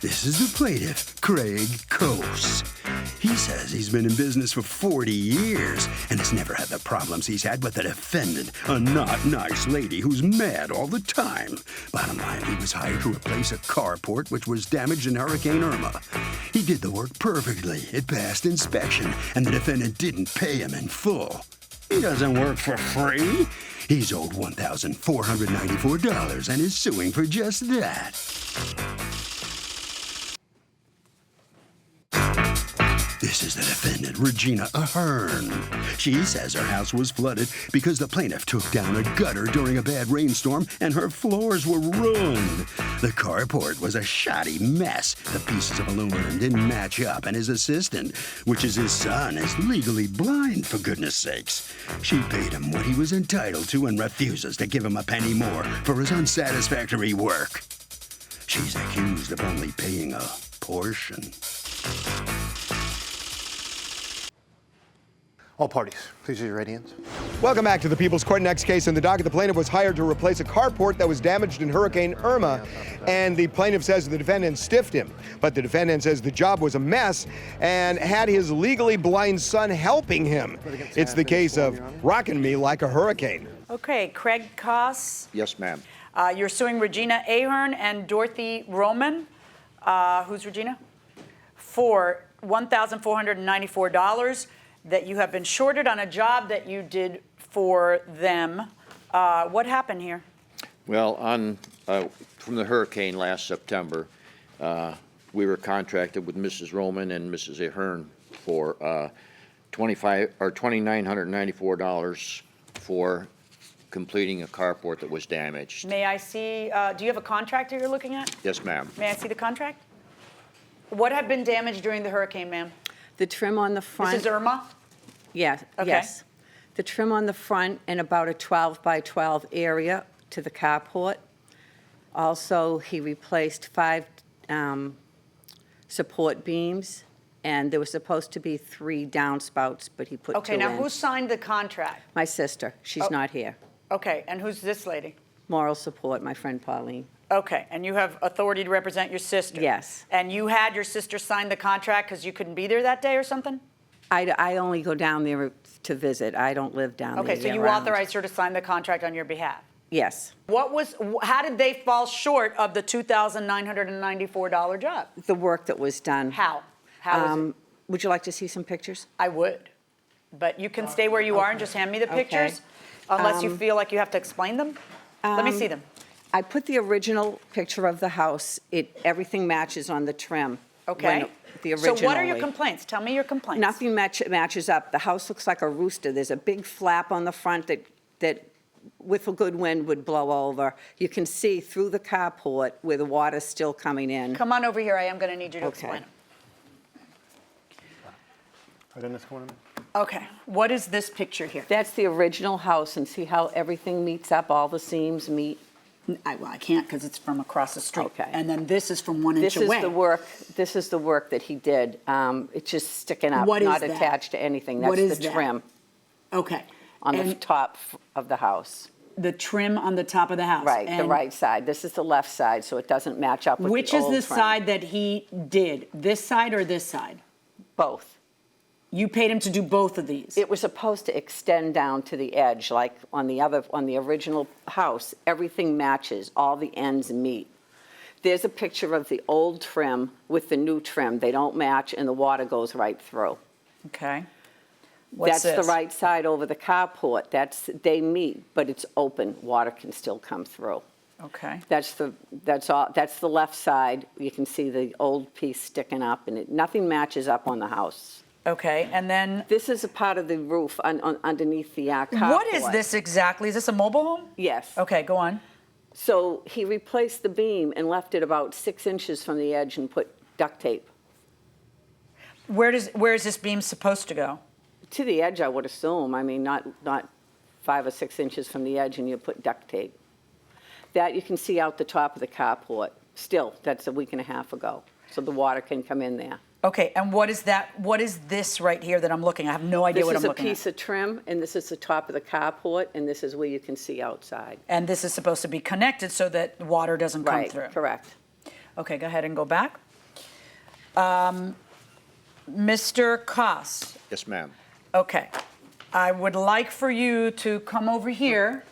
This is the plaintiff, Craig Coase. He says he's been in business for 40 years and has never had the problems he's had with the defendant, a not nice lady who's mad all the time. Bottom line, he was hired to replace a carport which was damaged in Hurricane Irma. He did the work perfectly. It passed inspection, and the defendant didn't pay him in full. He doesn't work for free. He's owed $1,494 and is suing for just that. This is the defendant, Regina Ahern. She says her house was flooded because the plaintiff took down a gutter during a bad rainstorm and her floors were ruined. The carport was a shoddy mess. The pieces of aluminum didn't match up, and his assistant, which is his son, is legally blind, for goodness sakes. She paid him what he was entitled to and refuses to give him a penny more for his unsatisfactory work. She's accused of only paying a portion. All parties, please raise your right hands. Welcome back to the People's Court. Next case in the docket, the plaintiff was hired to replace a carport that was damaged in Hurricane Irma, and the plaintiff says the defendant stiffed him. But the defendant says the job was a mess and had his legally blind son helping him. It's the case of rocking me like a hurricane. Okay, Craig Coase. Yes, ma'am. You're suing Regina Ahern and Dorothy Roman, who's Regina, for $1,494 that you have been shorted on a job that you did for them. What happened here? Well, from the hurricane last September, we were contracted with Mrs. Roman and Mrs. Ahern for $2,994 for completing a carport that was damaged. May I see, do you have a contract that you're looking at? Yes, ma'am. May I see the contract? What had been damaged during the hurricane, ma'am? The trim on the front. This is Irma? Yeah, Okay. yes. The trim on the front and about a 12 by 12 area to the carport. Also, he replaced 5 support beams, and there was supposed to be 3 downspouts, but he put 2 Okay, in. now who signed the contract? My sister. She's not here. Okay, and who's this lady? Moral support, my friend Pauline. Okay, and you have authority to represent your sister? Yes. And you had your sister sign the contract because you couldn't be there that day or something? I only go down there to visit. I don't live down there Okay, so you year-round. authorized her to sign the contract on your behalf? Yes. How did they fall short of the $2,994 job? The work that was done. How? How was it? Would you like to see some pictures? I would, but you can stay where you are and just hand me the pictures, unless you feel like you have to explain them. Let me see them. I put the original picture of the house. Everything matches on the trim. Okay. The So what are your originally. complaints? Tell me your complaints. Nothing matches up. The house looks like a rooster. There's a big flap on the front that with a good wind would blow over. You can see through the carport where the water's still coming in. Come on over here. I am going to need you to Okay. explain them. Right in this corner. Okay. What is this picture here? That's the original house, and see how everything meets up, all the seams meet. I can't because it's from across the street. Okay. And then this is from 1 inch This away. This is the work that he did. It's just sticking up, What is not that? attached to anything. What That's is the that? trim Okay. on the And top of the house. the trim on the top of the house. Right, the And right side. This is the left side, so it doesn't match up with which the is old the trim. side that he did? This side or this side? Both. You paid him to do both of these? It was supposed to extend down to the edge, like on the original house. Everything matches, all the ends meet. There's a picture of the old trim with the new trim. They don't match, and the water goes right through. Okay. What's That's this? the right side over the carport. They meet, but it's open. Water can still come through. Okay. That's the left side. You can see the old piece sticking up, and nothing matches up on the house. Okay, and then This is a part of the roof underneath the carport. what is this exactly? Is this a mobile home? Yes. Okay, go on. So he replaced the beam and left it about 6 inches from the edge and put duct tape. Where is this beam supposed to go? To the edge, I would assume. I mean, not 5 or 6 inches from the edge, and you put duct tape. That you can see out the top of the carport. Still, that's a week and a half ago, so the water can come in there. Okay, and what is that? What is this right here that I'm looking at? I have no idea what I'm looking This is a piece of trim, and this is the top of the carport, and this is where you can see outside. And this is supposed to be connected so that water doesn't come Right, through. correct. Okay, go ahead and go back. Mr. Koss, Yes, ma'am. okay. I would like for you to come over here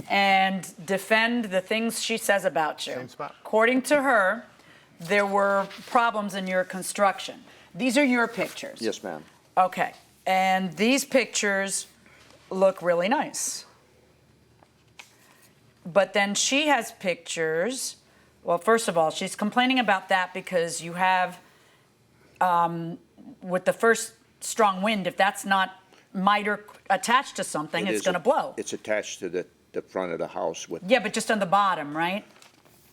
and defend the things she says about you. Same spot. According to her, there were problems in your construction. These are your pictures. Yes, ma'am. Okay, and these pictures look really nice. But then she has pictures, well, first of all, she's complaining about that because you have, with the first strong wind, if that's not miter attached to something, It it's is gonna blow. It's attached to the front of the house with, Yeah, but just on the bottom, right?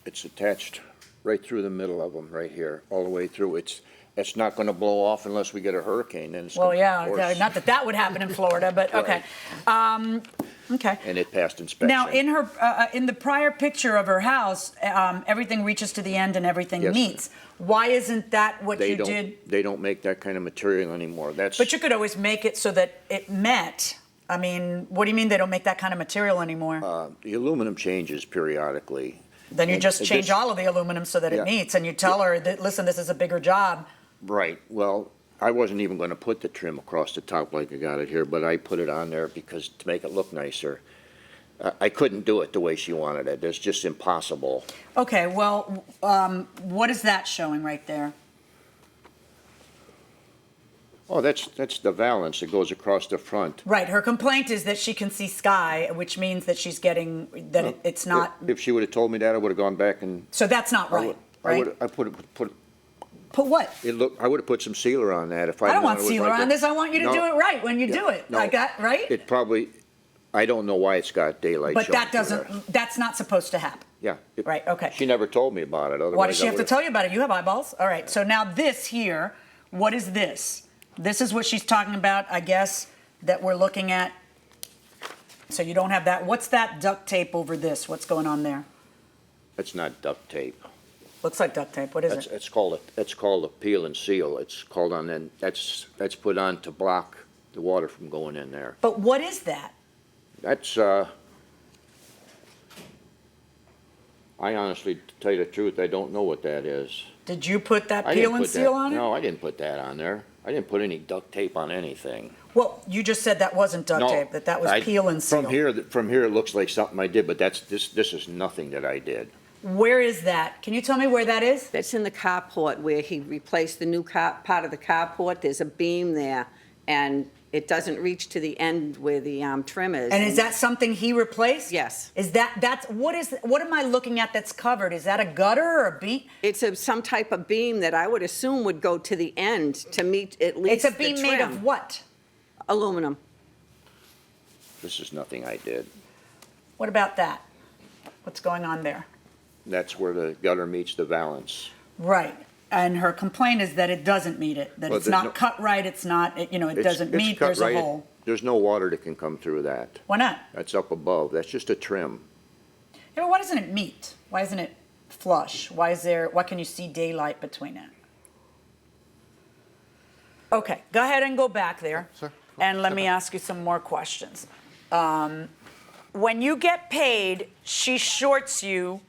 it's attached right through the middle of them, right here, all the way through. It's not gonna blow off unless we get a hurricane, then it's Well, gonna, yeah, of course. not that that would happen in Florida, but okay. Okay. And it passed inspection. Now, in her, in the prior picture of her house, everything reaches to the end and everything Yes. meets. Why isn't that what They you don't, did? they don't make that kind of material anymore. That's, But you could always make it so that it met. I mean, what do you mean they don't make that kind of material anymore? the aluminum changes periodically. Then you and just change this- all of the aluminum so that it Yeah. meets, and you tell her that, listen, this is a bigger job. Right, well, I wasn't even gonna put the trim across the top like I got it here, but I put it on there because, to make it look nicer. I couldn't do it the way she wanted it. It's just impossible. Okay, well, what is that showing right there? Oh, that's the valance that goes across the front. Right, her complaint is that she can see sky, which means that she's getting, that it's not, If she would've told me that, I would've gone back and. so that's not right, right? I put Put what? I would've put some sealer on that if I. I don't known want it was sealer like on that. this, I want you to No. do it right when you Yeah, do it. no. I got, right? It probably, I don't know why it's got daylight But showing that through there. doesn't, that's not supposed to happen. Yeah. Right, okay. She never told me about it, otherwise. Why does she I have to would've- tell you about it? You have eyeballs. All right, so now this here, what is this? This is what she's talking about, I guess, that we're looking at. So you don't have that. What's that duct tape over this? What's going on there? It's not duct tape. Looks like duct tape. What is it? It's called a peel and seal. It's called on, then, that's put on to block the water from going in there. But what is that? That's, I honestly, to tell you the truth, I don't know what that is. Did you put that I peel didn't and put seal that- on it? No, I didn't put that on there. I didn't put any duct tape on anything. Well, you just said that wasn't duct No, tape, that was I- peel and seal. From here, it looks like something I did, but this is nothing that I did. Where is that? Can you tell me where that is? That's in the carport where he replaced the new part of the carport. There's a beam there, and it doesn't reach to the end where the trim is. And is that something he replaced? Yes. Is that's, what am I looking at that's covered? Is that a gutter or a beam? It's some type of beam that I would assume would go to the end to meet at least It's a the beam made of trim. what? Aluminum. This is nothing I did. What about that? What's going on there? That's where the gutter meets the valance. Right. And her complaint is that it doesn't meet it, that Well, it's there's not no- cut right, it's not, it It's- doesn't it's meet, cut there's a right. hole. There's no water that can come through that. Why not? That's up above. That's just a trim. Yeah, but why doesn't it meet? Why isn't it flush? Why can you see daylight between it? Okay, go ahead and go back there. Sir. And let me ask you some more questions. When you get paid, she shorts you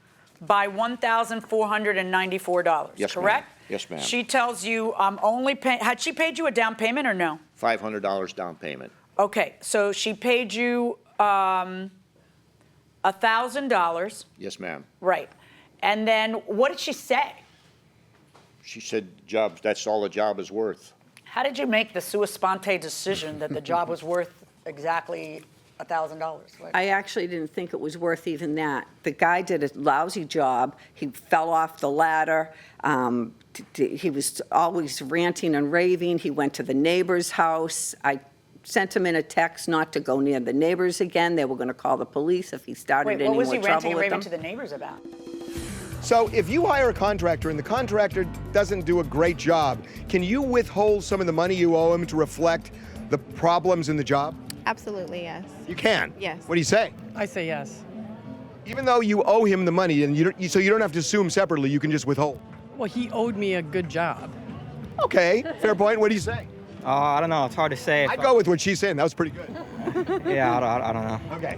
by $1,494, Yes, ma'am. correct? Yes, ma'am. She tells you, had she paid you a down payment or no? $500 down payment. Okay, so she paid you $1,000, Yes, ma'am. right? And then what did she say? She said, "Job, that's all the job is worth." How did you make the sua sponte decision that the job was worth exactly $1,000? I actually didn't think it was worth even that. The guy did a lousy job. He fell off the ladder. He was always ranting and raving. He went to the neighbor's house. I sent him in a text not to go near the neighbors again. They were going to call the police if he started Wait, any what more was he trouble ranting and with raving them. to the neighbors about? So if you hire a contractor and the contractor doesn't do a great job, can you withhold some of the money you owe him to reflect the problems in the job? Absolutely, yes. You can? Yes. What do you say? I say yes. Even though you owe him the money, and so you don't have to sue him separately, you can just withhold. Well, he owed me a good job. Okay, fair point. What do you say? I don't know. It's hard to say. I'd go with what she's saying. That was pretty good. Yeah, I don't know. Okay,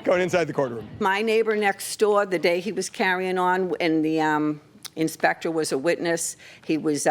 going inside the courtroom. My neighbor next door, the day he was carrying on in the Inspector was a witness. He was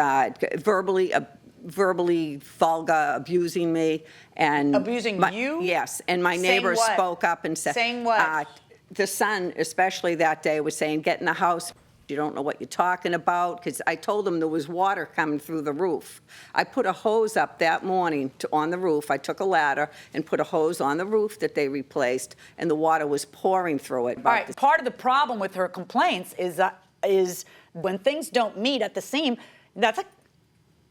verbally vulgar, abusing me, and Abusing you? Yes, and my Saying neighbor what? spoke up and said, Saying what? The son, especially that day, was saying, "Get in the house. You don't know what you're talking about," because I told him there was water coming through the roof. I put a hose up that morning on the roof. I took a ladder and put a hose on the roof that they replaced, and the water was pouring through it. All right, part of the problem with her complaints is when things don't meet at the seam,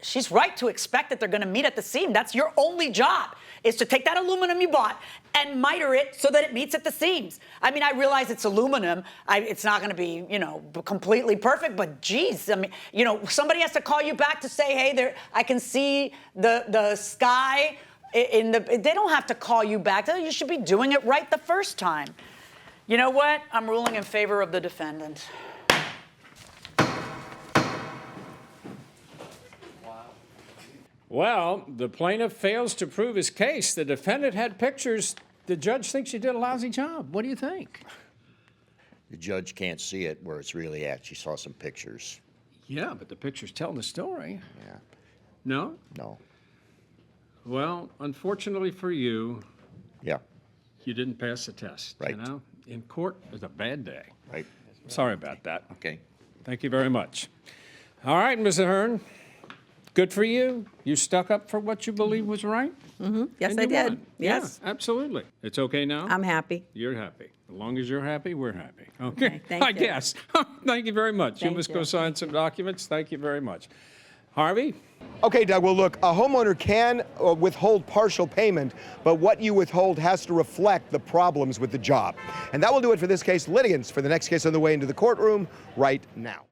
she's right to expect that they're going to meet at the seam. That's your only job, is to take that aluminum you bought and miter it so that it meets at the seams. I mean, I realize it's aluminum. It's not going to be, completely perfect, but geez, I mean, somebody has to call you back to say, hey, I can see the sky they don't have to call you back. You should be doing it right the first time. You know what? I'm ruling in favor of the defendant. Well, the plaintiff fails to prove his case. The defendant had pictures. The judge thinks she did a lousy job. What do you think? The judge can't see it where it's really at. She saw some pictures. Yeah, but the pictures tell the story. Yeah. No? No. Well, unfortunately for you, Yeah. you didn't pass the test. Right. In court, it was a bad day. Right. Sorry about that. Okay. Thank you very much. All right, Ms. Ahern. Good for you. You stuck up for what you believe was right. Mm-hmm. Yes, and I you did. won. Yes. Yeah, absolutely. It's okay now? I'm happy. You're happy. As long as you're happy, we're happy. Okay. Thank I you. guess. Thank you very much. Thank you must you. go sign some documents. Thank you very much. Harvey? Okay, Doug, well, look, a homeowner can withhold partial payment, but what you withhold has to reflect the problems with the job. And that will do it for this case. Litigants for the next case on the way into the courtroom right now.